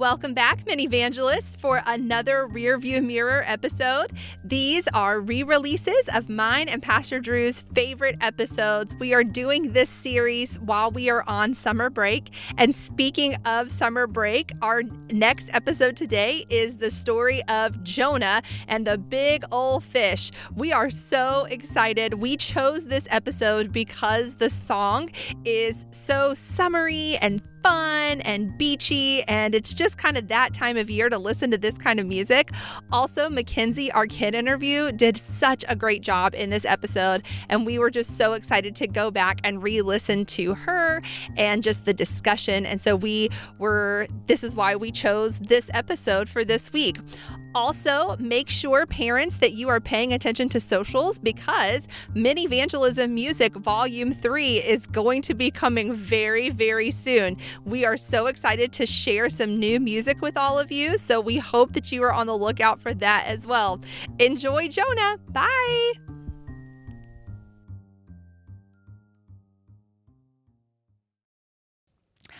Welcome back, Minivangelists, for another Rearview Mirror episode. These are re-releases of mine and Pastor Drew's favorite episodes. We are doing this series while we are on summer break. And speaking of summer break, our next episode today is the story of Jonah and the big old fish. We are so excited. We chose this episode because the song is so summery and fun and beachy, and it's just kind of that time of year to listen to this kind of music. Also, Mackenzie, our kid interview, did such a great job in this episode, and we were just so excited to go back and re-listen to her and just the discussion. And so this is why we chose this episode for this week. Also, make sure, parents, that you are paying attention to socials, because Minivangelism Music Volume 3 is going to be coming very, very soon. We are so excited to share some new music with all of you, so we hope that you are on the lookout for that as well. Enjoy Jonah. Bye.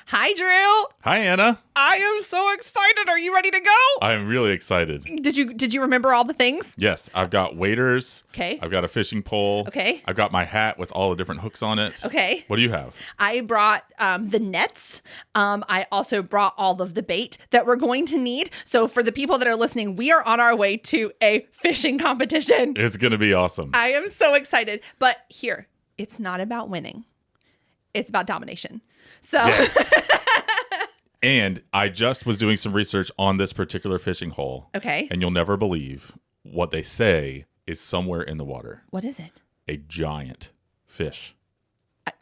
Hi, Drew. Hi, Anna. I am so excited. Are you ready to go? I'm really excited. Did you remember all the things? Yes, I've got waders. Okay. I've got a fishing pole. Okay. I've got my hat with all the different hooks on it. Okay. What do you have? I brought the nets. I also brought all of the bait that we're going to need. So for the people that are listening, we are on our way to a fishing competition. It's going to be awesome. I am so excited. But here, it's not about winning. It's about domination. So. Yes. And I just was doing some research on this particular fishing hole. Okay. And you'll never believe what they say is somewhere in the water. What is it? A giant fish.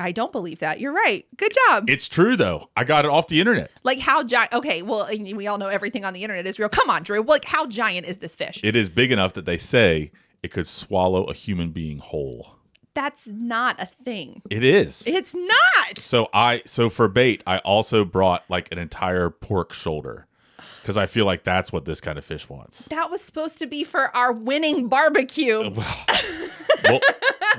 I don't believe that. You're right. Good job. It's true, though. I got it off the internet. Like how giant? Okay, well, we all know everything on the internet is real. Come on, Drew. Like, how giant is this fish? It is big enough that they say it could swallow a human being whole. That's not a thing. It is. It's not. So for bait, I also brought like an entire pork shoulder, because I feel like that's what this kind of fish wants. That was supposed to be for our winning barbecue.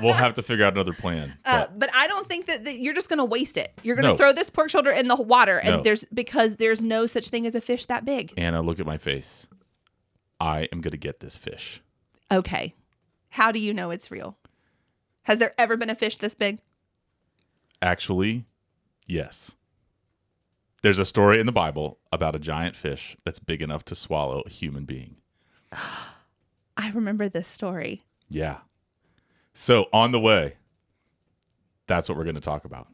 We'll have to figure out another plan. But I don't think that you're just going to waste it. You're going to throw this pork shoulder in the water, and there's no such thing as a fish that big. Anna, look at my face. I am going to get this fish. Okay. How do you know it's real? Has there ever been a fish this big? Actually, yes. There's a story in the Bible about a giant fish that's big enough to swallow a human being. I remember this story. Yeah. So on the way, that's what we're going to talk about.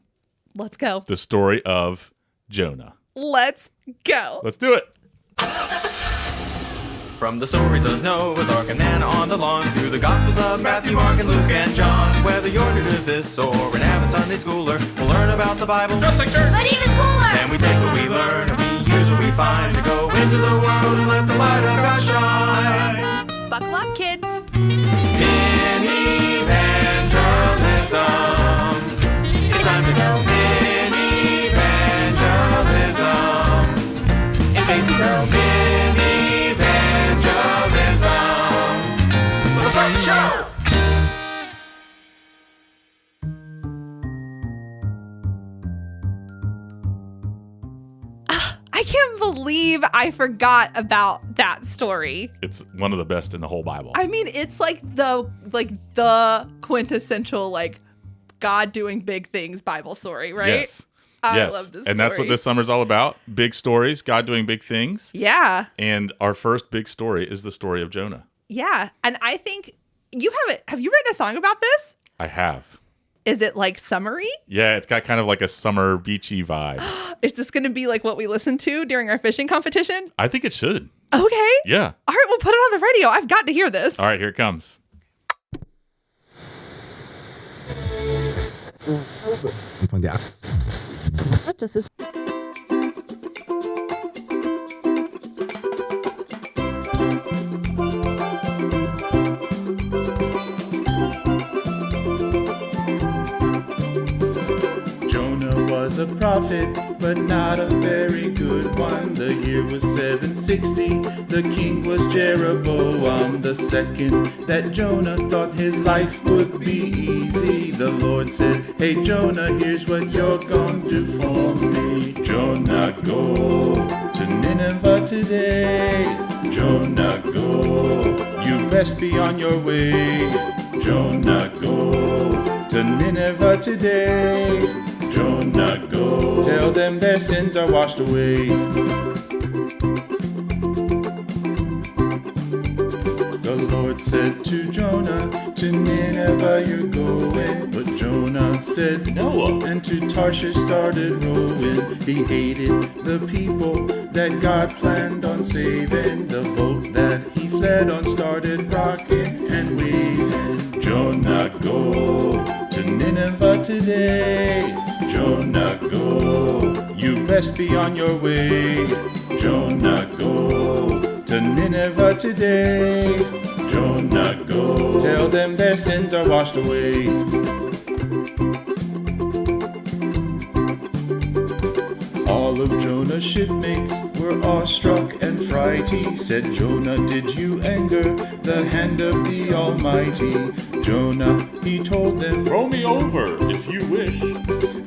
Let's go. The story of Jonah. Let's go. Let's do it. From the stories of Noah's Ark and Manna on the lawn, through the Gospels of Matthew, Mark, and Luke, and John. Whether you're new to this or an avid Sunday schooler, we'll learn about the Bible, just like church, but even cooler. And we take what we learn and we use what we find to go into the world and let the light of God shine. Buckle up, kids. Mini evangelism. It's time to go. Mini evangelism. In faith we grow. I can't believe I forgot about that story. It's one of the best in the whole Bible. I mean, it's like the quintessential like God doing big things Bible story, right? Yes. I love this story. And that's what this summer's all about. Big stories, God doing big things. Yeah. And our first big story is the story of Jonah. Yeah. And I think you have you written a song about this? I have. Is it like summery? Yeah, it's got kind of like a summer beachy vibe. Is this going to be like what we listen to during our fishing competition? I think it should. Okay. Yeah. All right, we'll put it on the radio. I've got to hear this. All right, here it comes. Das ist was a prophet, but not a very good one. The year was 760, the king was Jeroboam the second. That Jonah thought his life would be easy. The Lord said, hey Jonah, here's what you're gonna do for me. Jonah, go to Nineveh today. Jonah, go, you best be on your way. Jonah, go to Nineveh today. Jonah, go, tell them their sins are washed away. The Lord said to Jonah, to Nineveh you're going. But Jonah said, Noah, and to Tarshish started rowing. He hated the people that God planned on saving. The boat that he fled on started rocking and waving. Jonah, go to Nineveh today. Jonah, go, you best be on your way. Jonah, go to Nineveh today. Jonah, go, tell them their sins are washed away. All of Jonah's shipmates were awestruck and frighty. Said Jonah, did you anger the hand of the Almighty? Jonah, he told them, throw me over if you wish.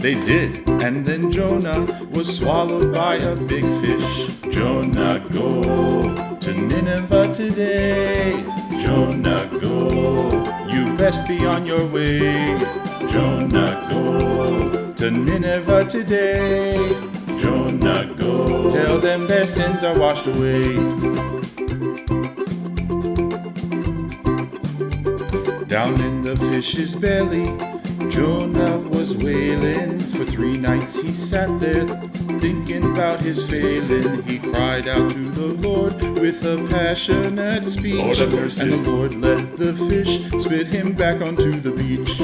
They did, and then Jonah was swallowed by a big fish. Jonah, go to Nineveh today. Jonah, go, you best be on your way. Jonah, go to Nineveh today. Jonah, go, tell them their sins are washed away. Down in the fish's belly, Jonah was wailing. For 3 nights he sat there, thinking about his failing. He cried out to the Lord with a passionate speech. Lord have mercy. And the Lord let the fish spit him back onto the beach.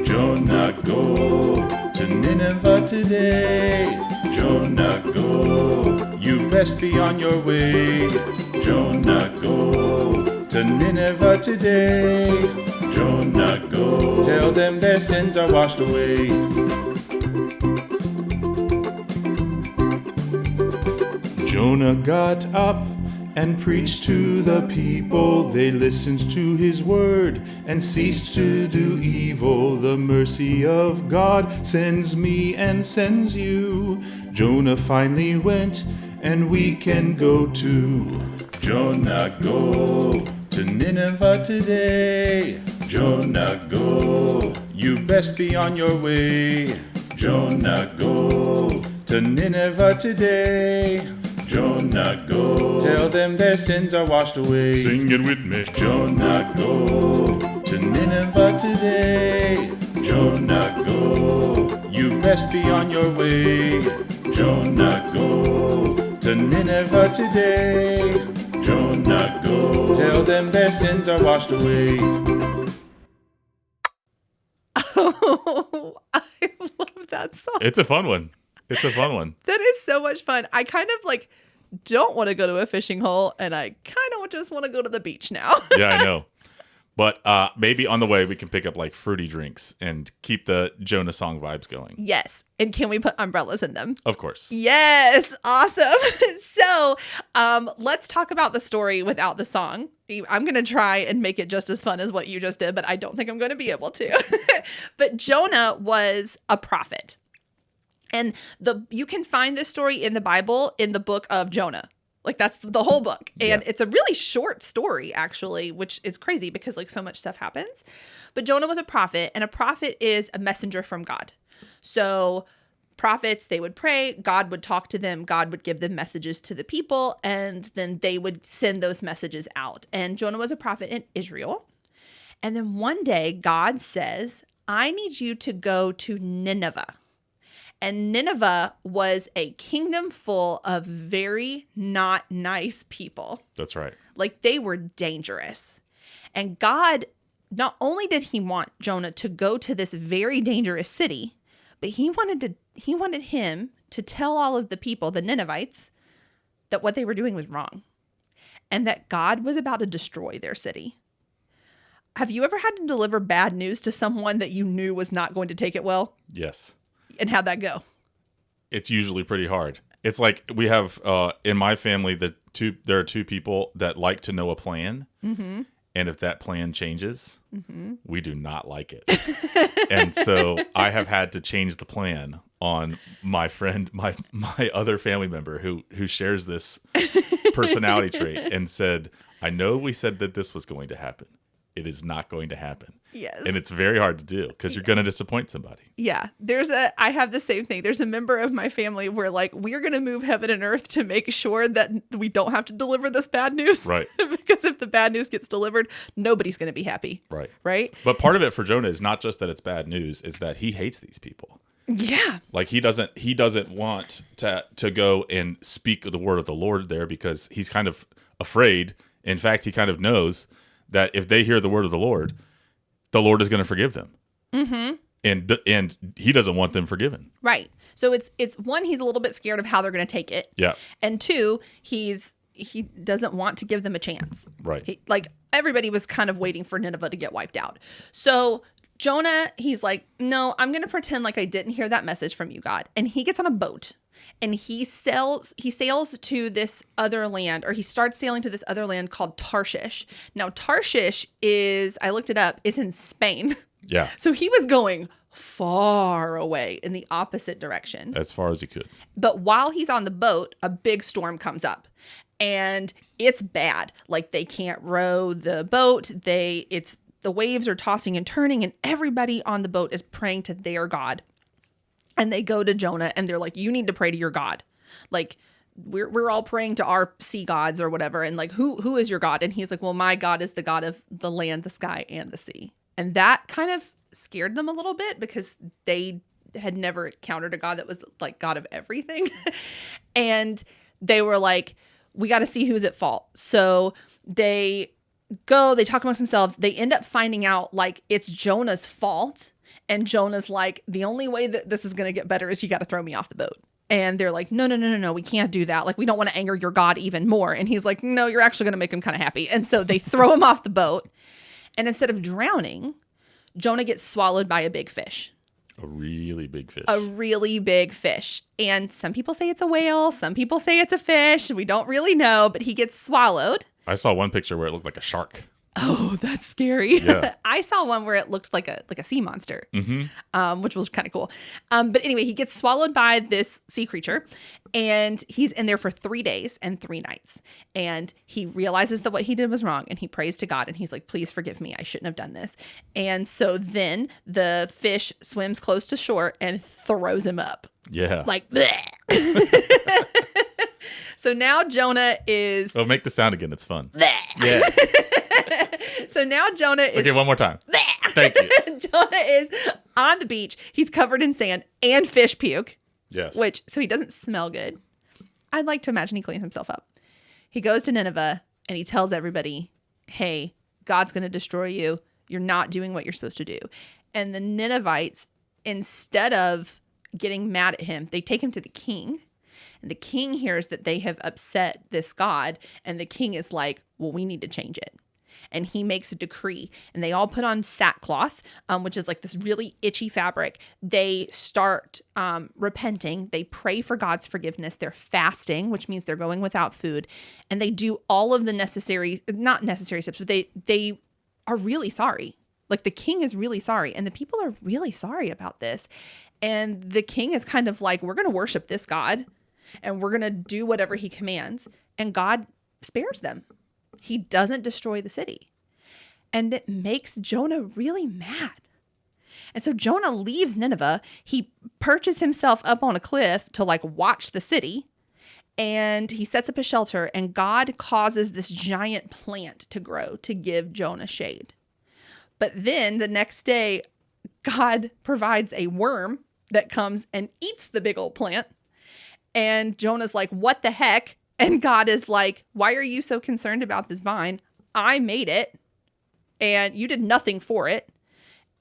Jonah, go to Nineveh today. Jonah, go, you best be on your way. Jonah, go to Nineveh today. Jonah, go, tell them their sins are washed away. Jonah got up and preached to the people. They listened to his word and ceased to do evil. The mercy of God sends me and sends you. Jonah finally went, and we can go too. Jonah, go to Nineveh today. Jonah, go, you best be on your way. Jonah, go to Nineveh today. Jonah, go, tell them their sins are washed away. Sing it with me. Jonah, go to Nineveh today. Jonah, go, you best be on your way. Jonah, go to Nineveh today. Jonah, go, tell them their sins are washed away. Oh, I love that song. It's a fun one. It's a fun one. That is so much fun. I kind of like don't want to go to a fishing hole, and I kind of just want to go to the beach now. Yeah, I know. But maybe on the way we can pick up like fruity drinks and keep the Jonah song vibes going. Yes. And can we put umbrellas in them? Of course. Yes. Awesome. So let's talk about the story without the song. I'm going to try and make it just as fun as what you just did, but I don't think I'm going to be able to. But Jonah was a prophet. And you can find this story in the Bible in the book of Jonah. Like that's the whole book. And It's a really short story, actually, which is crazy because like so much stuff happens. But Jonah was a prophet, and a prophet is a messenger from God. So prophets, they would pray, God would talk to them, God would give them messages to the people, and then they would send those messages out. And Jonah was a prophet in Israel. And then one day God says, I need you to go to Nineveh. And Nineveh was a kingdom full of very not nice people. That's right. Like they were dangerous. And God, not only did he want Jonah to go to this very dangerous city, but he wanted him to tell all of the people, the Ninevites, that what they were doing was wrong and that God was about to destroy their city. Have you ever had to deliver bad news to someone that you knew was not going to take it well? Yes. And how'd that go? It's usually pretty hard. It's like we have in my family there are two people that like to know a plan, And if that plan changes, we do not like it. And so I have had to change the plan on my friend, my other family member who shares this personality trait, and said, I know we said that this was going to happen. It is not going to happen. Yes. And it's very hard to do because you're going to disappoint somebody. Yeah. I have the same thing. There's a member of my family where like, we're going to move heaven and earth to make sure that we don't have to deliver this bad news. Right. Because if the bad news gets delivered, nobody's going to be happy. Right. Right. But part of it for Jonah is not just that it's bad news, is that he hates these people. Yeah. Like he doesn't want to go and speak the word of the Lord there because he's kind of afraid. In fact, he kind of knows that if they hear the word of the Lord is going to forgive them. Mm-hmm. And he doesn't want them forgiven. Right. So it's one, he's a little bit scared of how they're going to take it. Yeah. And two, he doesn't want to give them a chance. Right. Like everybody was kind of waiting for Nineveh to get wiped out. So Jonah, he's like, no, I'm going to pretend like I didn't hear that message from you, God. And he gets on a boat and he sails to this other land, or he starts sailing to this other land called Tarshish. Now, Tarshish I looked it up, is in Spain. Yeah. So he was going far away in the opposite direction. As far as he could. But while he's on the boat, a big storm comes up and it's bad. Like they can't row the boat. The waves are tossing and turning, and everybody on the boat is praying to their God. And they go to Jonah and they're like, you need to pray to your God. Like we're all praying to our sea gods or whatever. And like, who is your God? And he's like, well, my God is the God of the land, the sky, and the sea. And that kind of scared them a little bit because they had never encountered a God that was like God of everything. And they were like, we got to see who's at fault. So they talk amongst themselves. They end up finding out like it's Jonah's fault. And Jonah's like, the only way that this is going to get better is you got to throw me off the boat. And they're like, no, we can't do that. Like, we don't want to anger your God even more. And he's like, no, you're actually going to make him kind of happy. And so they throw him off the boat. And instead of drowning, Jonah gets swallowed by a big fish. A really big fish. A really big fish. And some people say it's a whale. Some people say it's a fish. We don't really know, but he gets swallowed. I saw one picture where it looked like a shark. Oh, that's scary. Yeah. I saw one where it looked like a sea monster, which was kind of cool. But anyway, he gets swallowed by this sea creature, and he's in there for 3 days and 3 nights. And he realizes that what he did was wrong, and he prays to God, and he's like, please forgive me. I shouldn't have done this. And so then the fish swims close to shore and throws him up. Yeah. Like, bleh. So now Jonah is... Oh, make the sound again. It's fun. Bleh. Yeah. So now Jonah is... Okay, one more time. Thank you. Jonah is on the beach. He's covered in sand and fish puke. Yes. So he doesn't smell good. I'd like to imagine he cleans himself up. He goes to Nineveh and he tells everybody, hey, God's going to destroy you. You're not doing what you're supposed to do. And the Ninevites, instead of getting mad at him, they take him to the king. And the king hears that they have upset this God. And the king is like, well, we need to change it. And he makes a decree, and they all put on sackcloth, which is like this really itchy fabric. They start repenting. They pray for God's forgiveness. They're fasting, which means they're going without food. And they do all of the not necessary steps, but they are really sorry. Like the king is really sorry. And the people are really sorry about this. And the king is kind of like, we're going to worship this God, and we're going to do whatever he commands. And God spares them. He doesn't destroy the city. And it makes Jonah really mad. And so Jonah leaves Nineveh. He perches himself up on a cliff to like watch the city. And he sets up a shelter, and God causes this giant plant to grow to give Jonah shade. But then the next day, God provides a worm that comes and eats the big old plant. And Jonah's like, what the heck? And God is like, why are you so concerned about this vine? I made it, and you did nothing for it.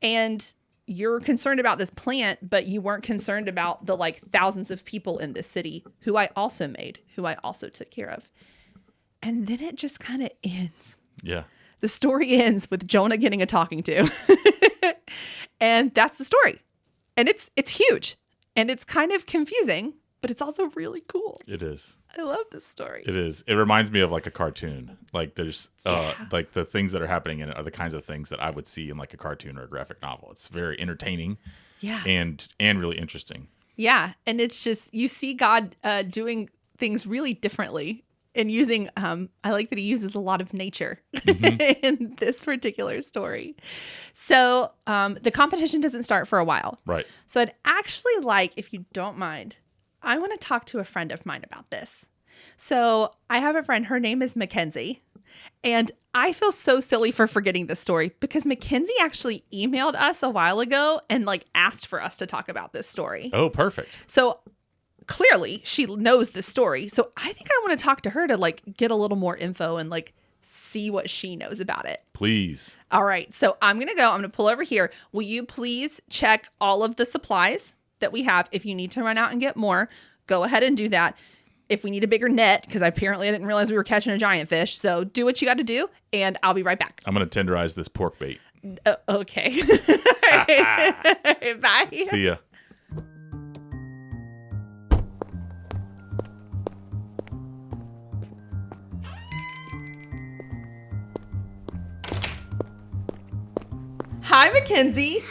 And you're concerned about this plant, but you weren't concerned about the like thousands of people in this city who I also made, who I also took care of. And then it just kind of ends. Yeah. The story ends with Jonah getting a talking to. And that's the story. And it's huge. And it's kind of confusing but it's also really cool. It is. I love this story. It is. It reminds me of like a cartoon. Like there's like the things that are happening in it are the kinds of things that I would see in like a cartoon or a graphic novel. It's very entertaining. Yeah. And really interesting. Yeah. And it's just, you see God doing things really differently and using, I like that he uses a lot of nature in this particular story. So the competition doesn't start for a while. Right. So I'd actually like, if you don't mind, I want to talk to a friend of mine about this. So I have a friend, her name is Mackenzie. And I feel so silly for forgetting this story because Mackenzie actually emailed us a while ago and like asked for us to talk about this story. Oh, perfect. So clearly she knows this story. So I think I want to talk to her to like get a little more info and like see what she knows about it. Please. All right. So I'm going to pull over here. Will you please check all of the supplies that we have? If you need to run out and get more, go ahead and do that. If we need a bigger net, because apparently I didn't realize we were catching a giant fish. So do what you got to do, and I'll be right back. I'm going to tenderize this pork bait. Okay. Bye. See ya. Hi, Mackenzie.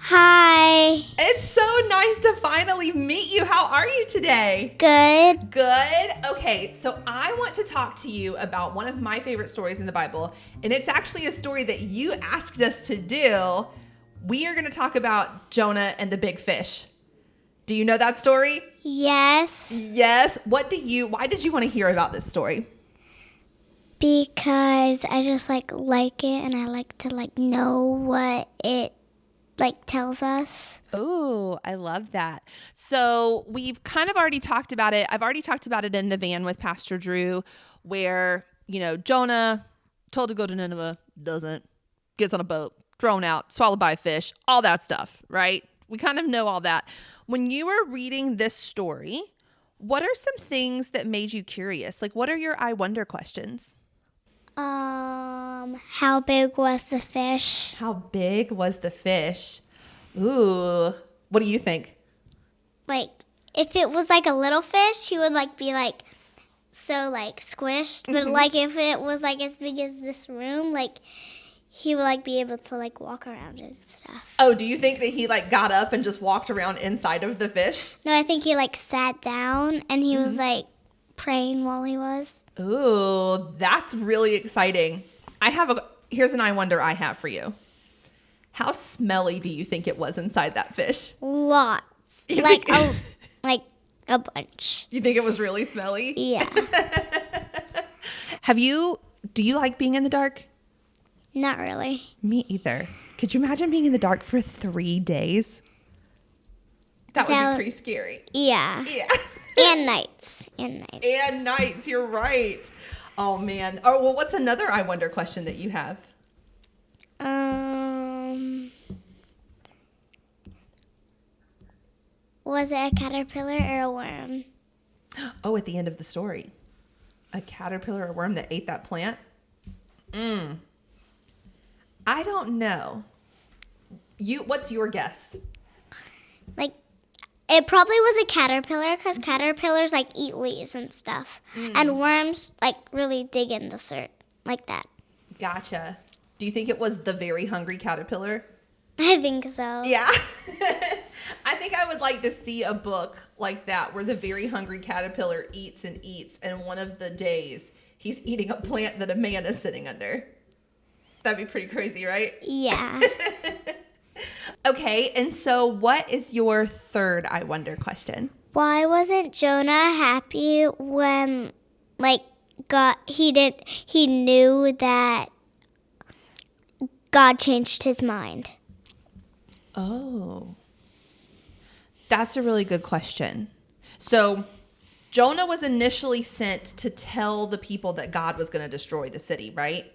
Hi. It's so nice to finally meet you. How are you today? Good. Good. Okay, so I want to talk to you about one of my favorite stories in the Bible, and it's actually a story that you asked us to do. We are going to talk about Jonah and the big fish. Do you know that story? Yes. Yes. Why did you want to hear about this story? Because I just like it, and I like to know what it tells us. Oh, I love that. So we've kind of already talked about it. I've already talked about it in the van with Pastor Drew, where, Jonah told to go to Nineveh, doesn't, gets on a boat, thrown out, swallowed by a fish, all that stuff, right? We kind of know all that. When you were reading this story, what are some things that made you curious? Like, what are your I wonder questions? How big was the fish? How big was the fish? Ooh, what do you think? If it was a little fish, he would be so squished. But if it was as big as this room, he would be able to walk around and stuff. Oh, do you think that he got up and just walked around inside of the fish? No, I think he sat down and he was praying while he was. Ooh, that's really exciting. Here's an I wonder I have for you. How smelly do you think it was inside that fish? Lots. A bunch. You think it was really smelly? Yeah. Do you like being in the dark? Not really. Me either. Could you imagine being in the dark for 3 days? That would be pretty scary. Yeah. Yeah. And nights. And nights, you're right. Oh, man. Oh, well, what's another I wonder question that you have? Was it a caterpillar or a worm? Oh, at the end of the story. A caterpillar or worm that ate that plant? I don't know. What's your guess? It probably was a caterpillar because caterpillars eat leaves and stuff. And worms really dig in the dirt like that. Gotcha. Do you think it was the very hungry caterpillar? I think so. Yeah. I think I would like to see a book like that where the very hungry caterpillar eats and eats, and one of the days he's eating a plant that a man is sitting under. That'd be pretty crazy, right? Yeah. Okay, and so what is your third I wonder question? Why wasn't Jonah happy when he knew that God changed his mind? Oh. That's a really good question. So Jonah was initially sent to tell the people that God was going to destroy the city, right?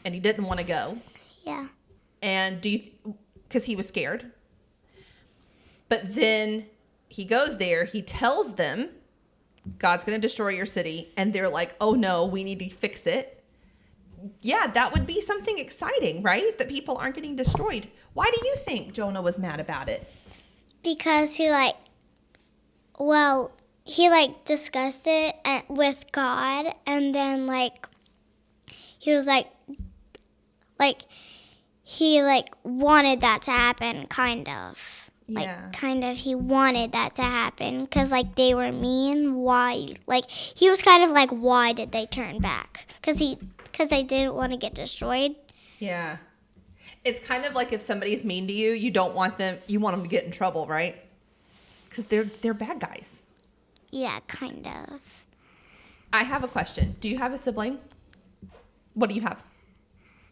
And he didn't want to go. Yeah. And because he was scared. But then he goes there, he tells them, God's going to destroy your city. And they're like, oh no, we need to fix it. Yeah, that would be something exciting, right? That people aren't getting destroyed. Why do you think Jonah was mad about it? Because he Well, he like discussed it with God, and then like he was like he like wanted that to happen, kind of. Yeah. He wanted that to happen because like they were mean. Why? Like he was kind of like, why did they turn back? Because they didn't want to get destroyed. Yeah. It's kind of like if somebody's mean to you, you want them to get in trouble, right? Because they're bad guys. Yeah, kind of. I have a question. Do you have a sibling? What do you have?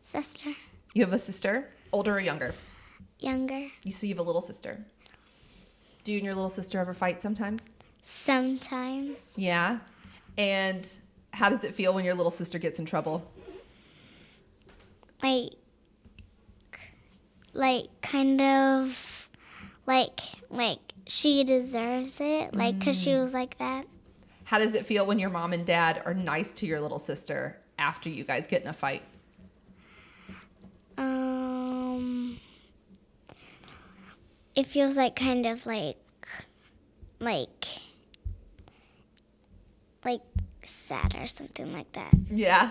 Sister. You have a sister? Older or younger? Younger. So you have a little sister. Do you and your little sister ever fight sometimes? Sometimes. Yeah. And how does it feel when your little sister gets in trouble? Like kind of like she deserves it, like because she was like that. How does it feel when your mom and dad are nice to your little sister after you guys get in a fight? It feels like kind of like sad or something like that. Yeah.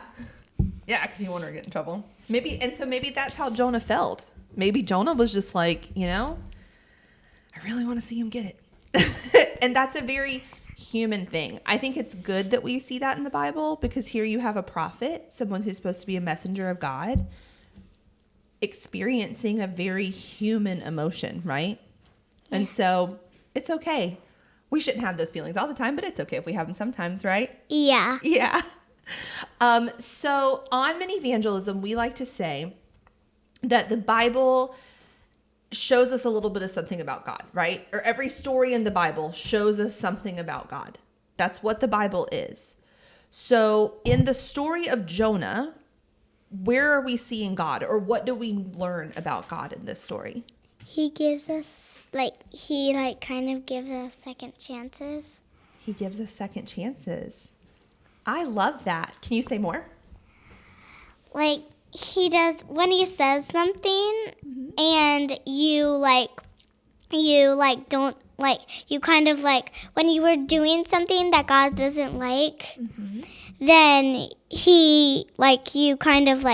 Yeah, because you want her to get in trouble. Maybe that's how Jonah felt. Maybe Jonah was just like, I really want to see him get it. And that's a very human thing. I think it's good that we see that in the Bible, because here you have a prophet, someone who's supposed to be a messenger of God, experiencing a very human emotion, right? Yeah. And so it's okay. We shouldn't have those feelings all the time, but it's okay if we have them sometimes, right? Yeah. Yeah. So on Minivangelism, we like to say that the Bible shows us a little bit of something about God, right? Or every story in the Bible shows us something about God. That's what the Bible is. So in the story of Jonah, where are we seeing God, or what do we learn about God in this story? He gives us he kind of gives us second chances. He gives us second chances. I love that. Can you say more? Like he does when he says something, and you don't you kind of when you were doing something that God doesn't like, then he you kind of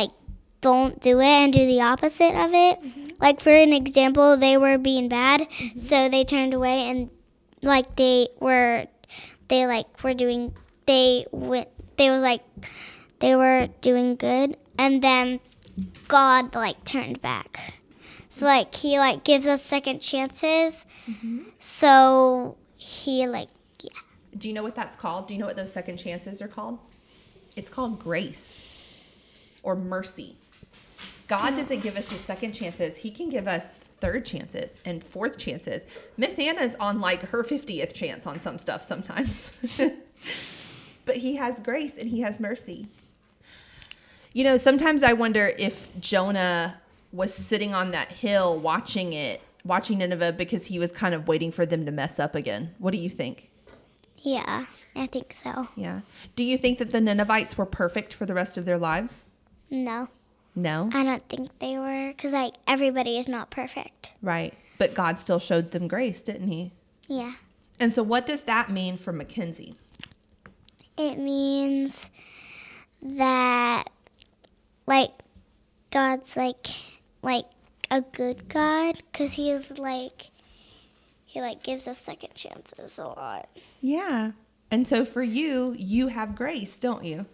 don't do it and do the opposite of it. Like for an example, they were being bad, so they turned away, and they were doing good, and then God turned back. So he gives us second chances. So he Do you know what that's called? Do you know what those second chances are called? It's called grace or mercy. God doesn't give us just second chances. He can give us third chances and fourth chances. Miss Anna's on her 50th chance on some stuff sometimes. But he has grace and he has mercy. Sometimes I wonder if Jonah was sitting on that hill watching Nineveh because he was kind of waiting for them to mess up again. What do you think? Yeah, I think so. Yeah. Do you think that the Ninevites were perfect for the rest of their lives? No. No? I don't think they were, because everybody is not perfect. Right. But God still showed them grace, didn't he? Yeah. And so what does that mean for Mackenzie? It means that God's a good God, because he is he gives us second chances a lot. Yeah. And so for you have grace, don't you?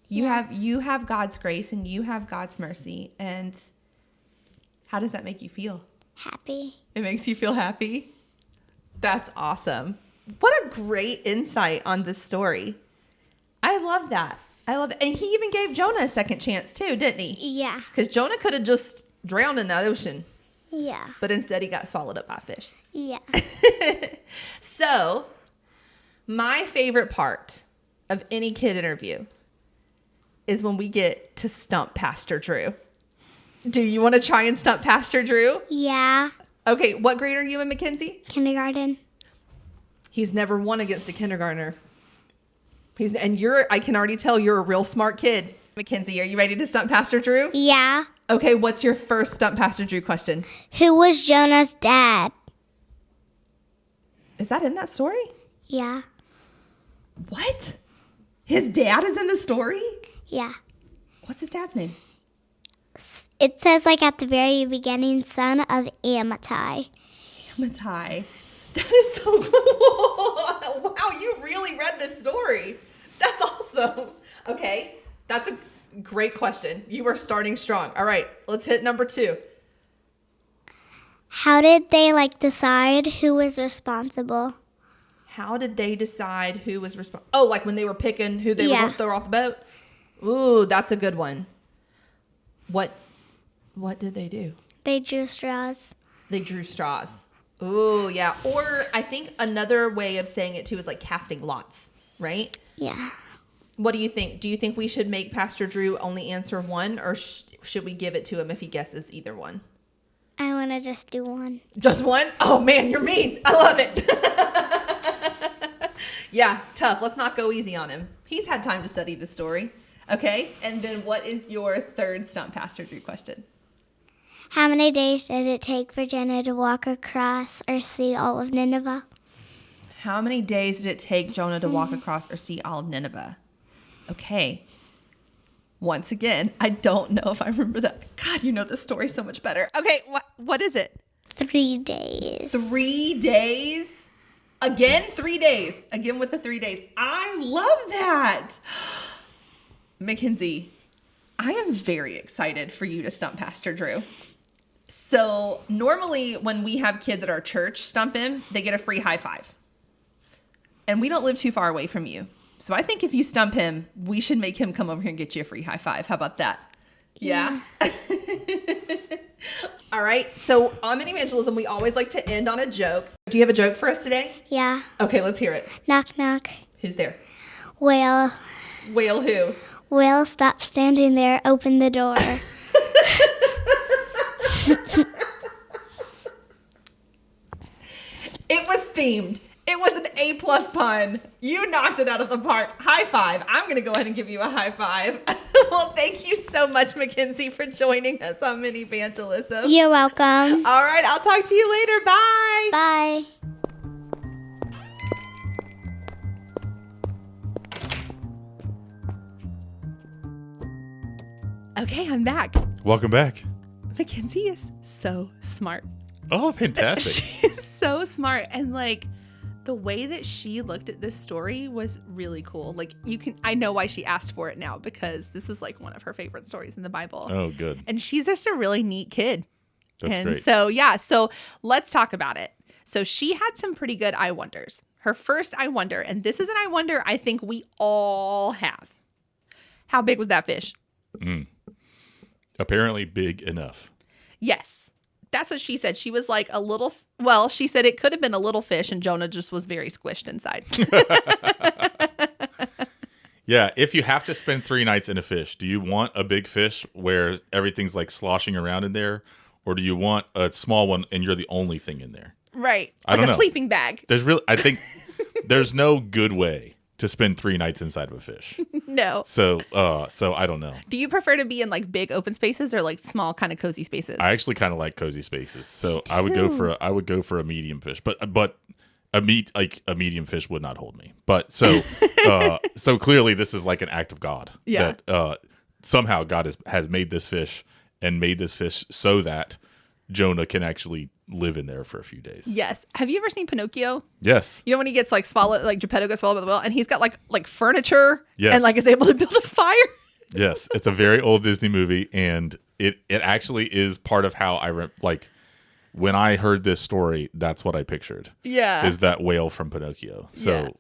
You have God's grace and you have God's mercy. And how does that make you feel? Happy. It makes you feel happy? That's awesome. What a great insight on this story. I love that. And he even gave Jonah a second chance too, didn't he? Yeah. Because Jonah could have just drowned in that ocean. Yeah. But instead he got swallowed up by a fish. Yeah. So, my favorite part of any kid interview is when we get to stump Pastor Drew. Do you want to try and stump Pastor Drew? Yeah. Okay, what grade are you in, Mackenzie? Kindergarten. He's never won against a kindergartner. I can already tell you're a real smart kid. Mackenzie, are you ready to stump Pastor Drew? Yeah. Okay, what's your first stump Pastor Drew question? Who was Jonah's dad? Is that in that story? Yeah. What? His dad is in the story? Yeah. What's his dad's name? It says like at the very beginning, son of Amittai. Amittai. That is so cool. Wow, you really read this story. That's awesome. Okay, that's a great question. You are starting strong. All right, let's hit number 2. How did they like decide who was responsible? How did they decide who was responsible? Oh, like when they were picking who they were going to throw off the boat? Ooh, that's a good one. What did they do? They drew straws. They drew straws. Ooh, yeah. Or I think another way of saying it too is like casting lots, right? Yeah. What do you think? Do you think we should make Pastor Drew only answer one, or should we give it to him if he guesses either one? I want to just do one. Just one? Oh man, you're mean. I love it. Yeah, tough. Let's not go easy on him. He's had time to study the story. Okay, and then what is your third Stump Pastor Drew question? How many days did it take for Jonah to walk across or see all of Nineveh? How many days did it take Jonah to walk across or see all of Nineveh? Okay. Once again, I don't know if I remember that. God, you know this story so much better. Okay, what is it? 3 days. 3 days? Again, 3 days. Again with the 3 days. I love that. Mackenzie, I am very excited for you to stump Pastor Drew. So normally when we have kids at our church stump him, they get a free high five. And we don't live too far away from you. So I think if you stump him, we should make him come over here and get you a free high five. How about that? Yeah. All right. So on Minivangelism, we always like to end on a joke. Do you have a joke for us today? Yeah. Okay, let's hear it. Knock, knock. Who's there? Whale. Whale who? Whale, stop standing there. Open the door. It was themed. It was an A+ pun. You knocked it out of the park. High five. I'm going to go ahead and give you a high five. Well, thank you so much, Mackenzie, for joining us on Minivangelism. You're welcome. All right. I'll talk to you later. Bye. Bye. Okay, I'm back. Welcome back. Mackenzie is so smart. Oh, fantastic. She's so smart. And like the way that she looked at this story was really cool. Like I know why she asked for it now, because this is like one of her favorite stories in the Bible. Oh, good. And she's just a really neat kid. That's great. So let's talk about it. So she had some pretty good I wonders. Her first I wonder, and this is an I wonder I think we all have. How big was that fish? Apparently big enough. Yes. That's what she said. She was like a little, she said it could have been a little fish and Jonah just was very squished inside. Yeah, if you have to spend 3 nights in a fish, do you want a big fish where everything's like sloshing around in there? Or do you want a small one and you're the only thing in there? Right. I don't know. Sleeping bag. I think there's no good way to spend 3 nights inside of a fish. No. So I don't know. Do you prefer to be in like big open spaces or like small kind of cozy spaces? I actually kind of like cozy spaces. So I would go for a medium fish. But a medium fish would not hold me. But so clearly this is like an act of God. Yeah. That somehow God has made this fish and made this fish so that Jonah can actually live in there for a few days. Yes. Have you ever seen Pinocchio? Yes. You know when he gets like swallowed, like Geppetto gets swallowed by the whale, and he's got like furniture, yes, and like is able to build a fire. Yes, it's a very old Disney movie, and it actually is part of how when I heard this story, that's what I pictured. Yeah, is that whale from Pinocchio? So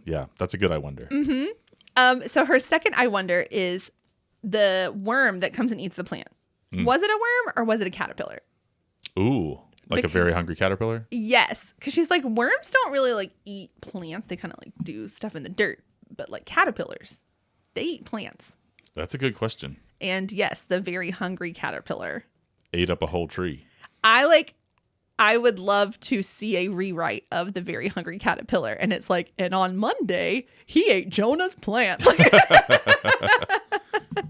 yeah, that's a good I wonder. Mm-hmm. So her second I wonder is the worm that comes and eats the plant. Was it a worm or was it a caterpillar? Ooh. Like a very hungry caterpillar? Yes. Because she's like, worms don't really like eat plants. They kind of like do stuff in the dirt. But like caterpillars, they eat plants. That's a good question. And yes, the very hungry caterpillar ate up a whole tree. I would love to see a rewrite of the very hungry caterpillar. And it's like, and on Monday, he ate Jonah's plant.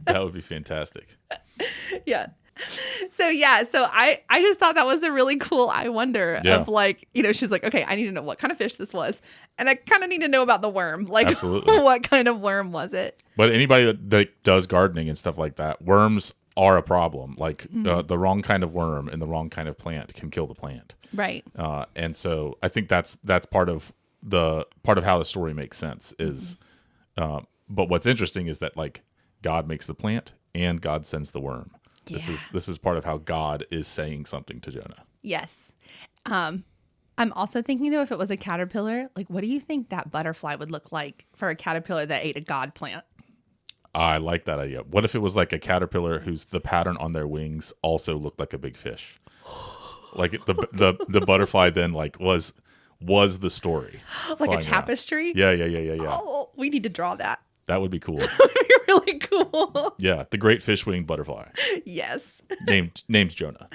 That would be fantastic. Yeah. So I just thought that was a really cool I wonder of like, she's like, okay, I need to know what kind of fish this was. And I kind of need to know about the worm. Like, Absolutely. What kind of worm was it? But anybody that does gardening and stuff like that, worms are a problem. Like the wrong kind of worm and the wrong kind of plant can kill the plant. Right. And so I think that's part of how the story makes sense is, but what's interesting is that like God makes the plant and God sends the worm. Yeah. This is part of how God is saying something to Jonah. Yes. I'm also thinking though, if it was a caterpillar, like what do you think that butterfly would look like for a caterpillar that ate a God plant? I like that idea. What if it was like a caterpillar whose the pattern on their wings also looked like a big fish? Like the butterfly then like was the story. Like a tapestry? Yeah. Oh, we need to draw that. That would be cool. That would be really cool. Yeah, the great fish-winged butterfly. Yes. Name's Jonah.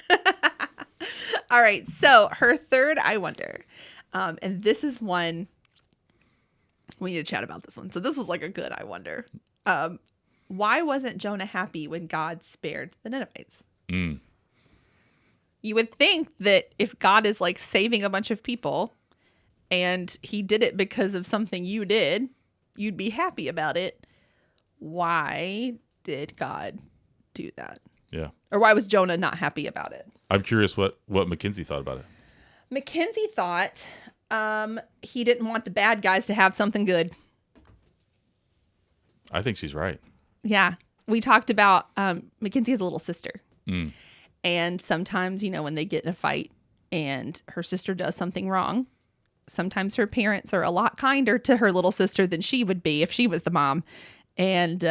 All right, so her third I wonder, and this is one, we need to chat about this one. So this was like a good I wonder. Why wasn't Jonah happy when God spared the Ninevites? You would think that if God is like saving a bunch of people and he did it because of something you did, you'd be happy about it. Why did God do that? Yeah. Or why was Jonah not happy about it? I'm curious what Mackenzie thought about it. Mackenzie thought he didn't want the bad guys to have something good. I think she's right. Yeah. We talked about Mackenzie has a little sister. And sometimes, when they get in a fight and her sister does something wrong, sometimes her parents are a lot kinder to her little sister than she would be if she was the mom. And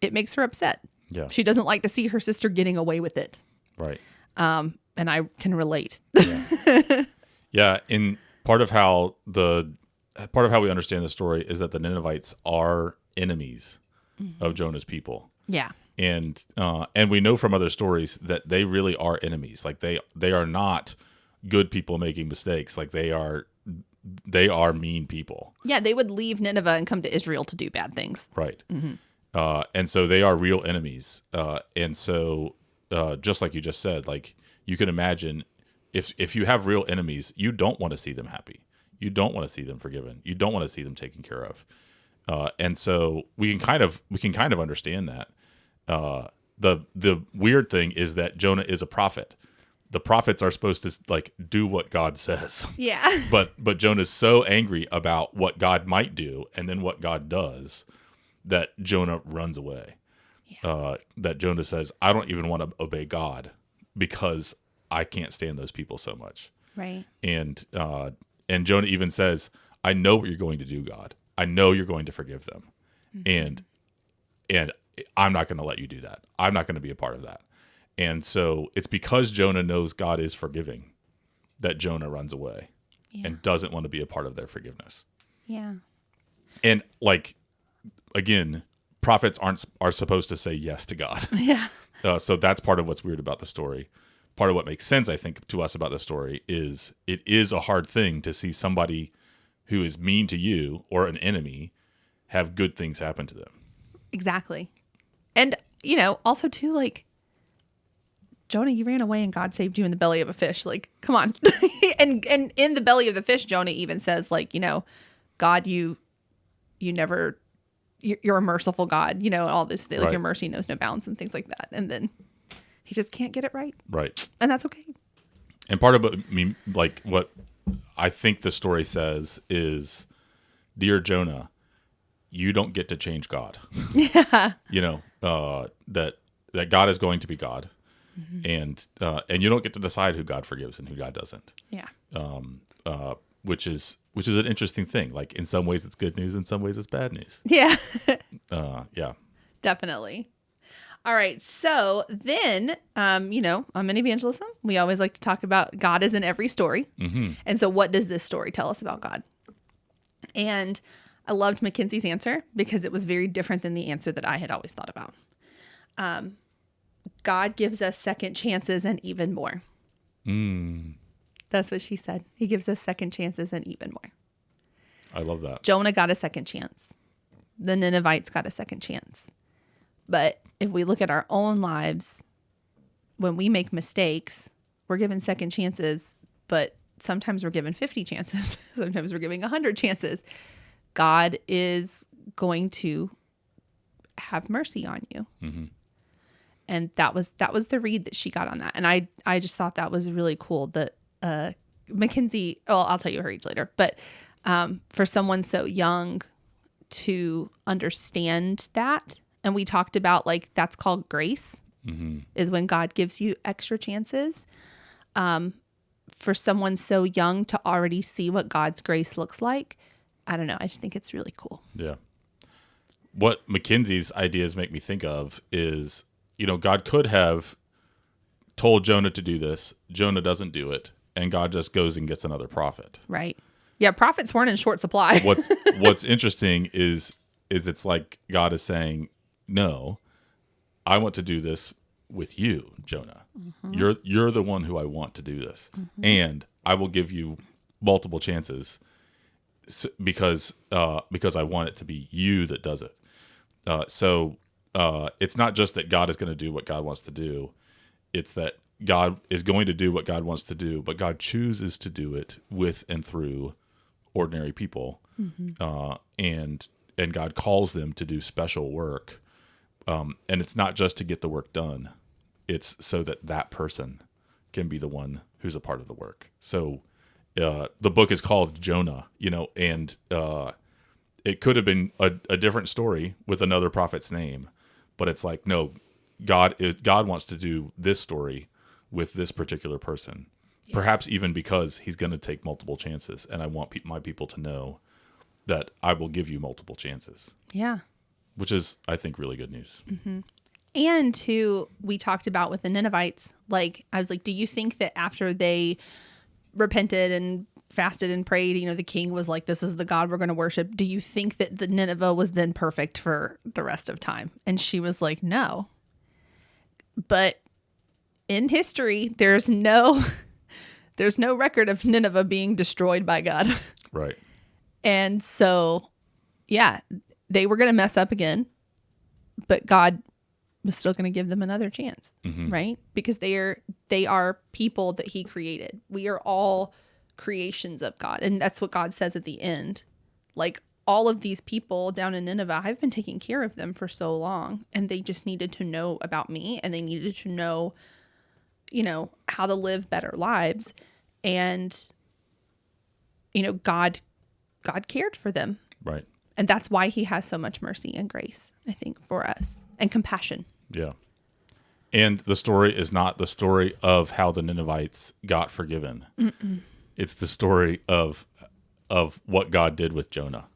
it makes her upset. Yeah. She doesn't like to see her sister getting away with it. Right. And I can relate. Yeah. And part of how we understand the story is that the Ninevites are enemies of Jonah's people. Yeah. And we know from other stories that they really are enemies. Like they are not good people making mistakes. Like they are mean people. Yeah, they would leave Nineveh and come to Israel to do bad things. Right. And so they are real enemies. And so just like you just said, like you can imagine if you have real enemies, you don't want to see them happy. You don't want to see them forgiven. You don't want to see them taken care of. And so we can kind of understand that. The weird thing is that Jonah is a prophet. The prophets are supposed to like do what God says. Yeah. But Jonah's so angry about what God might do and then what God does that Jonah runs away. Yeah. That Jonah says, I don't even want to obey God because I can't stand those people so much. Right. And Jonah even says, I know what you're going to do, God. I know you're going to forgive them. And I'm not going to let you do that. I'm not going to be a part of that. And so it's because Jonah knows God is forgiving that Jonah runs away and doesn't want to be a part of their forgiveness. Yeah. And like, again, prophets are supposed to say yes to God. Yeah. So that's part of what's weird about the story. Part of what makes sense, I think, to us about the story is it is a hard thing to see somebody who is mean to you or an enemy have good things happen to them. Exactly. And, also too, like, Jonah, you ran away and God saved you in the belly of a fish. Like, come on. and in the belly of the fish, Jonah even says, like, God, you're a merciful God, and all this, like, your mercy knows no bounds and things like that. And then he just can't get it right. Right. And that's okay. And part of what I think the story says is, dear Jonah, you don't get to change God. Yeah. That God is going to be God. And you don't get to decide who God forgives and who God doesn't. Yeah. Which is an interesting thing. Like in some ways it's good news, in some ways it's bad news. Yeah. Yeah. Definitely. All right. So then, on Minivangelism, we always like to talk about God is in every story. And so what does this story tell us about God? And I loved Mackenzie's answer because it was very different than the answer that I had always thought about. God gives us second chances and even more. That's what she said. He gives us second chances and even more. I love that. Jonah got a second chance. The Ninevites got a second chance. But if we look at our own lives, when we make mistakes, we're given second chances, but sometimes we're given 50 chances. Sometimes we're giving 100 chances. God is going to have mercy on you. Mm-hmm. And that was the read that she got on that. And I just thought that was really cool that Mackenzie, I'll tell you her age later, but for someone so young to understand that. And we talked about like, that's called grace, is when God gives you extra chances. For someone so young to already see what God's grace looks like, I don't know. I just think it's really cool. Yeah. What Mackenzie's ideas make me think of is, God could have told Jonah to do this. Jonah doesn't do it. And God just goes and gets another prophet. Right. Yeah. Prophets weren't in short supply. What's interesting is it's like God is saying, no, I want to do this with you, Jonah. Mm-hmm. You're the one who I want to do this. Mm-hmm. And I will give you multiple chances because I want it to be you that does it. So it's not just that God is going to do what God wants to do. It's that God is going to do what God wants to do, but God chooses to do it with and through ordinary people. Mm-hmm. And God calls them to do special work. And it's not just to get the work done. It's so that person can be the one who's a part of the work. So the book is called Jonah, and it could have been a different story with another prophet's name, but it's like, no, God wants to do this story with this particular person, perhaps even because he's going to take multiple chances. And I want my people to know that I will give you multiple chances. Yeah. Which is, I think, really good news. Mm-hmm. And we talked about with the Ninevites, like, I was like, do you think that after they repented and fasted and prayed, the king was like, this is the God we're going to worship. Do you think that the Nineveh was then perfect for the rest of time? And she was like, no. But in history, there's no record of Nineveh being destroyed by God. Right. And so, yeah, they were going to mess up again, but God was still going to give them another chance, right? Because they are people that he created. We are all creations of God. And that's what God says at the end. Like, all of these people down in Nineveh, I've been taking care of them for so long, and they just needed to know about me, and they needed to know, how to live better lives. And, God cared for them. Right. And that's why he has so much mercy and grace, I think, for us, and compassion. Yeah. And the story is not the story of how the Ninevites got forgiven. Mm-mm. It's the story of what God did with Jonah.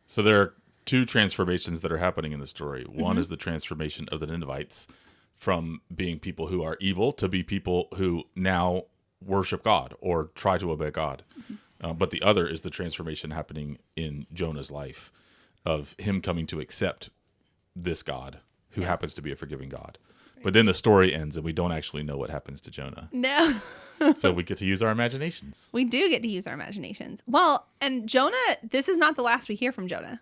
So there are two transformations that are happening in the story. One is the transformation of the Ninevites from being people who are evil to be people who now worship God or try to obey God. But the other is the transformation happening in Jonah's life of him coming to accept this God who happens to be a forgiving God. But then the story ends and we don't actually know what happens to Jonah. No. So we get to use our imaginations. We do get to use our imaginations. Well, and Jonah, this is not the last we hear from Jonah.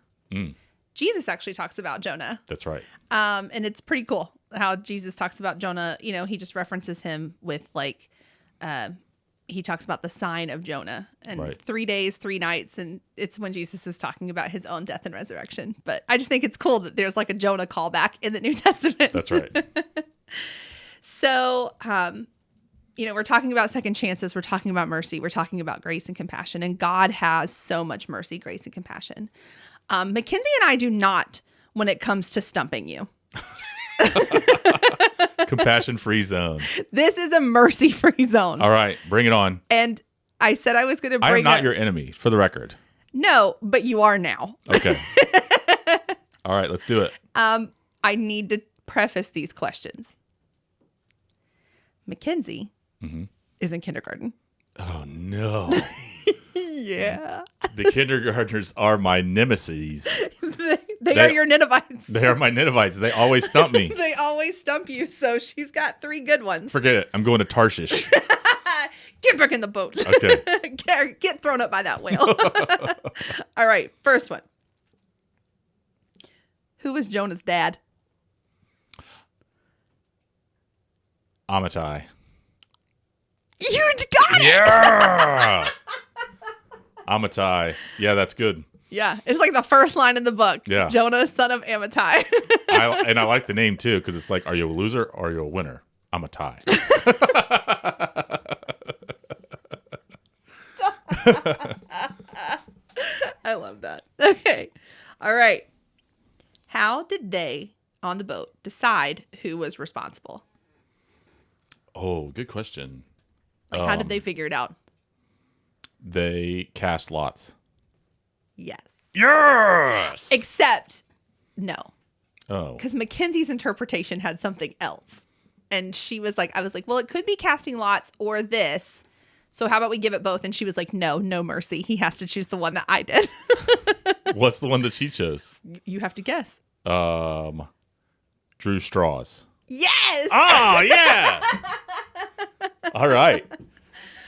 Jesus actually talks about Jonah. That's right. And it's pretty cool how Jesus talks about Jonah. He just references him with like, he talks about the sign of Jonah and 3 days, 3 nights. And it's when Jesus is talking about his own death and resurrection. But I just think it's cool that there's like a Jonah callback in the New Testament. That's right. So, we're talking about second chances. We're talking about mercy. We're talking about grace and compassion. And God has so much mercy, grace, and compassion. Mackenzie and I do not when it comes to stumping you. Compassion-free zone. This is a mercy-free zone. All right, bring it on. And I said I was going to bring I am not your enemy, for the record. No, but you are now. Okay. All right, let's do it. I need to preface these questions. Mackenzie is in kindergarten. Oh, no. Yeah. The kindergartners are my nemesis. They are your Ninevites. They are my Ninevites. They always stump me. They always stump you. So she's got 3 good ones. Forget it. I'm going to Tarshish. Get back in the boat. Okay. Get thrown up by that whale. All right. First one. Who was Jonah's dad? Amittai. You got it! Yeah! Amittai. Yeah, that's good. Yeah, it's like the first line in the book. Yeah. Jonah, son of Amittai. I like the name, too, because it's like, are you a loser or are you a winner? Amittai. I love that. Okay. All right. How did they on the boat decide who was responsible? Oh, good question. Like, how did they figure it out? They cast lots. Yes. Yes! Except, no. Oh. Because Mackenzie's interpretation had something else. And she was like, I was like, well, it could be casting lots or this. So how about we give it both? And she was like, no mercy. He has to choose the one that I did. What's the one that she chose? You have to guess. Drew straws. Yes! Oh, yeah! All right.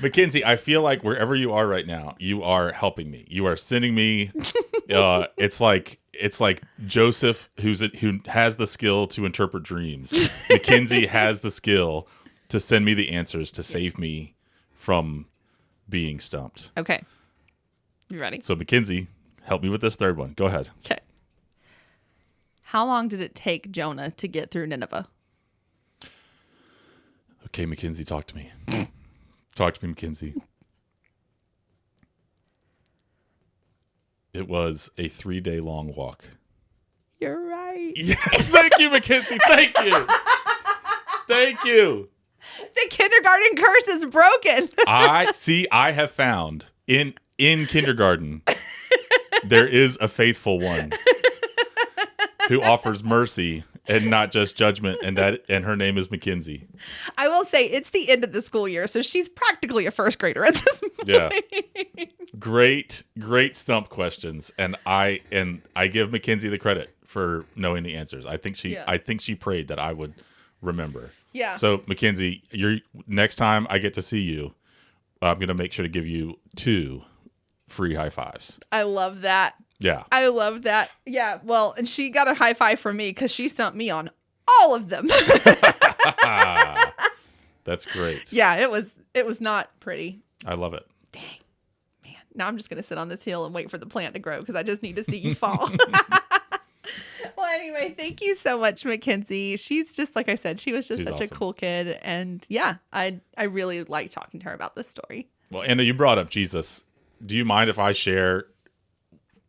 Mackenzie, I feel like wherever you are right now, you are helping me. You are sending me. It's like Joseph, who has the skill to interpret dreams. Mackenzie has the skill to send me the answers to save me from being stumped. Okay. You ready? So Mackenzie, help me with this third one. Go ahead. Okay. How long did it take Jonah to get through Nineveh? Okay, Mackenzie, talk to me. Talk to me, Mackenzie. It was a 3-day long walk. You're right. Yes, thank you, Mackenzie. Thank you. Thank you. The kindergarten curse is broken. I have found in kindergarten there is a faithful one who offers mercy and not just judgment, and her name is Mackenzie. I will say it's the end of the school year, so she's practically a first grader at this point. Yeah. Great stump questions, and I give Mackenzie the credit for knowing the answers. I think she prayed that I would remember. Yeah. So Mackenzie, next time I get to see you, I'm going to make sure to give you 2 free high fives. I love that. Yeah. I love that. Yeah. Well, and she got a high five from me because she stumped me on all of them. That's great. Yeah, it was not pretty. I love it. Dang. Man. Now I'm just going to sit on this hill and wait for the plant to grow because I just need to see you fall. Well, anyway, thank you so much, Mackenzie. She's just, like I said, she's such awesome. a cool kid. And yeah, I really like talking to her about this story. Well, Anna, you brought up Jesus. Do you mind if I share?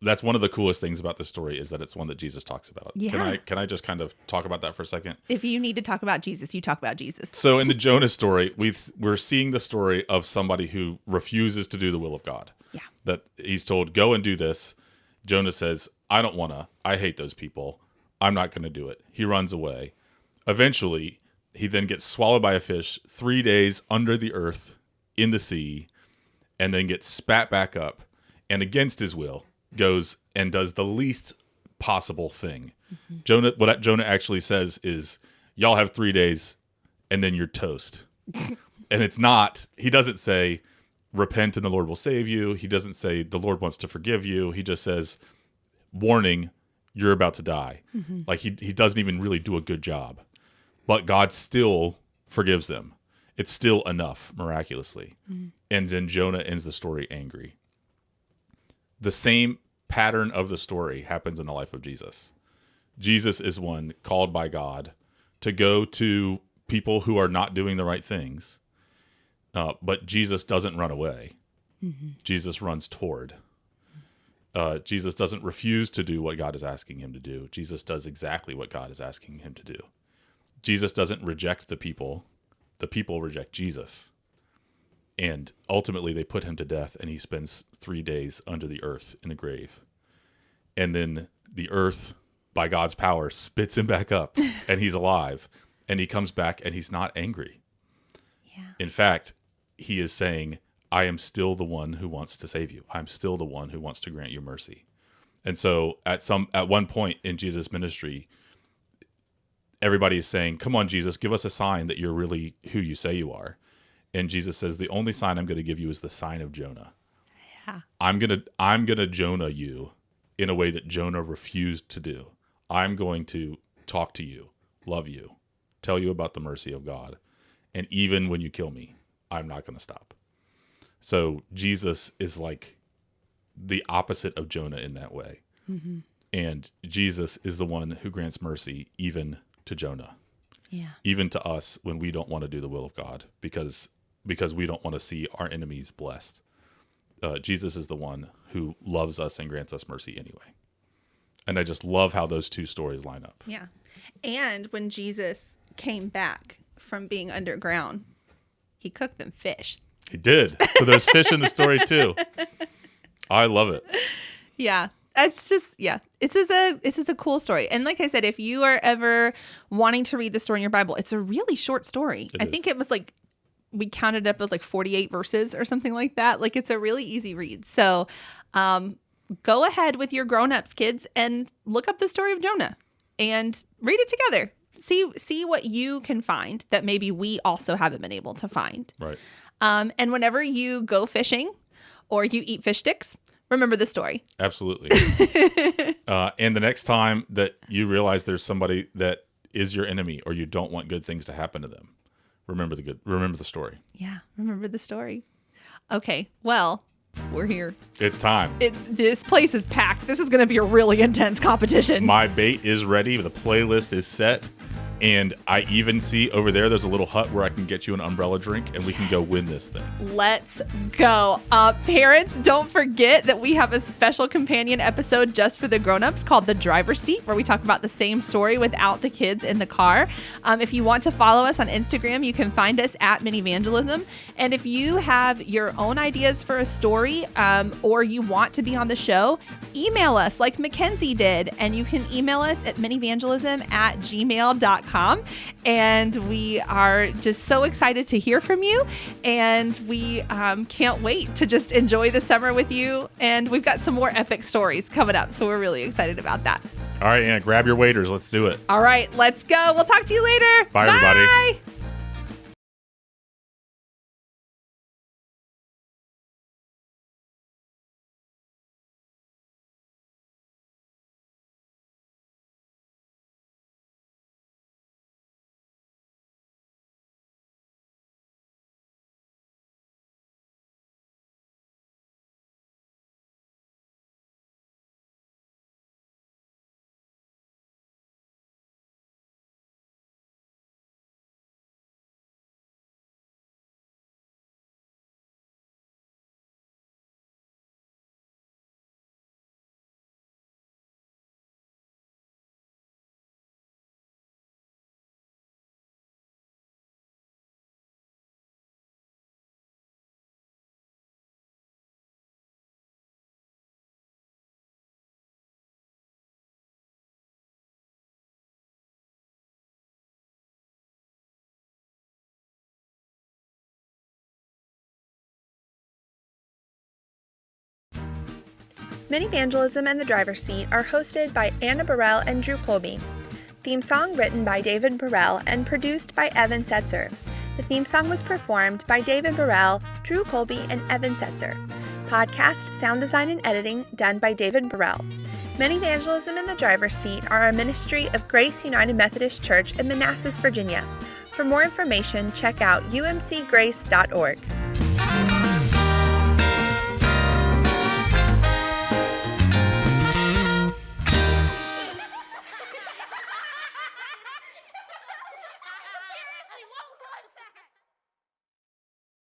That's one of the coolest things about this story is that it's one that Jesus talks about. Yeah. Can I just kind of talk about that for a second? If you need to talk about Jesus, you talk about Jesus. So in the Jonah story, we're seeing the story of somebody who refuses to do the will of God. Yeah. That he's told, go and do this. Jonah says, I don't want to. I hate those people. I'm not going to do it. He runs away. Eventually, he then gets swallowed by a fish 3 days under the earth in the sea, and then gets spat back up, and against his will goes and does the least possible thing. Mm-hmm. What Jonah actually says is, y'all have 3 days and then you're toast. And it's not, he doesn't say, repent and the Lord will save you. He doesn't say the Lord wants to forgive you. He just says, warning, you're about to die. Mm-hmm. Like he doesn't even really do a good job, but God still forgives them. It's still enough miraculously. Mm-hmm. And then Jonah ends the story angry. The same pattern of the story happens in the life of Jesus. Jesus is one called by God to go to people who are not doing the right things. But Jesus doesn't run away. Mm-hmm. Jesus runs toward. Jesus doesn't refuse to do what God is asking him to do. Jesus does exactly what God is asking him to do. Jesus doesn't reject the people. The people reject Jesus. And ultimately, they put him to death, and he spends 3 days under the earth in a grave. And then the earth, by God's power, spits him back up, and he's alive. And he comes back, and he's not angry. Yeah. In fact, he is saying, I am still the one who wants to save you. I'm still the one who wants to grant you mercy. And so at one point in Jesus' ministry, everybody is saying, come on, Jesus, give us a sign that you're really who you say you are. And Jesus says, the only sign I'm going to give you is the sign of Jonah. Yeah. I'm gonna Jonah you in a way that Jonah refused to do. I'm going to talk to you, love you, tell you about the mercy of God. And even when you kill me, I'm not going to stop. So Jesus is like the opposite of Jonah in that way. Mm-hmm. And Jesus is the one who grants mercy even to Jonah. Yeah. Even to us when we don't want to do the will of God because we don't want to see our enemies blessed. Jesus is the one who loves us and grants us mercy anyway. And I just love how those two stories line up. Yeah. And when Jesus came back from being underground, he cooked them fish. He did. So there's fish in the story too. I love it. Yeah. It's just, yeah, this is a cool story. And like I said, if you are ever wanting to read the story in your Bible, it's a really short story. I think it was like, we counted up as like 48 verses or something like that. Like it's a really easy read. So go ahead with your grown-ups, kids, and look up the story of Jonah and read it together. See what you can find that maybe we also haven't been able to find. Right. And whenever you go fishing or you eat fish sticks, remember the story. Absolutely. And the next time that you realize there's somebody that is your enemy or you don't want good things to happen to them, remember the story. Yeah, remember the story. Okay, well, we're here. It's time. This place is packed. This is going to be a really intense competition. My bait is ready. The playlist is set. And I even see over there's a little hut where I can get you an umbrella drink and we can go win this thing. Let's go. Parents, don't forget that we have a special companion episode just for the grown-ups called The Driver's Seat, where we talk about the same story without the kids in the car. If you want to follow us on Instagram, you can find us at Minivangelism. And if you have your own ideas for a story or you want to be on the show, email us like Mackenzie did. And you can email us at minivangelism@gmail.com. And we are just so excited to hear from you. And we can't wait to just enjoy the summer with you. And we've got some more epic stories coming up. So we're really excited about that. All right, Anna, grab your waders. Let's do it. All right, let's go. We'll talk to you later. Bye, everybody. Minivangelism and The Driver's Seat are hosted by Anna Burrell and Drew Colby. Theme song written by David Burrell and produced by Evan Setzer. The theme song was performed by David Burrell, Drew Colby, and Evan Setzer. Podcast, sound design, and editing done by David Burrell. Minivangelism and The Driver's Seat are a ministry of Grace United Methodist Church in Manassas, Virginia. For more information, check out umcgrace.org.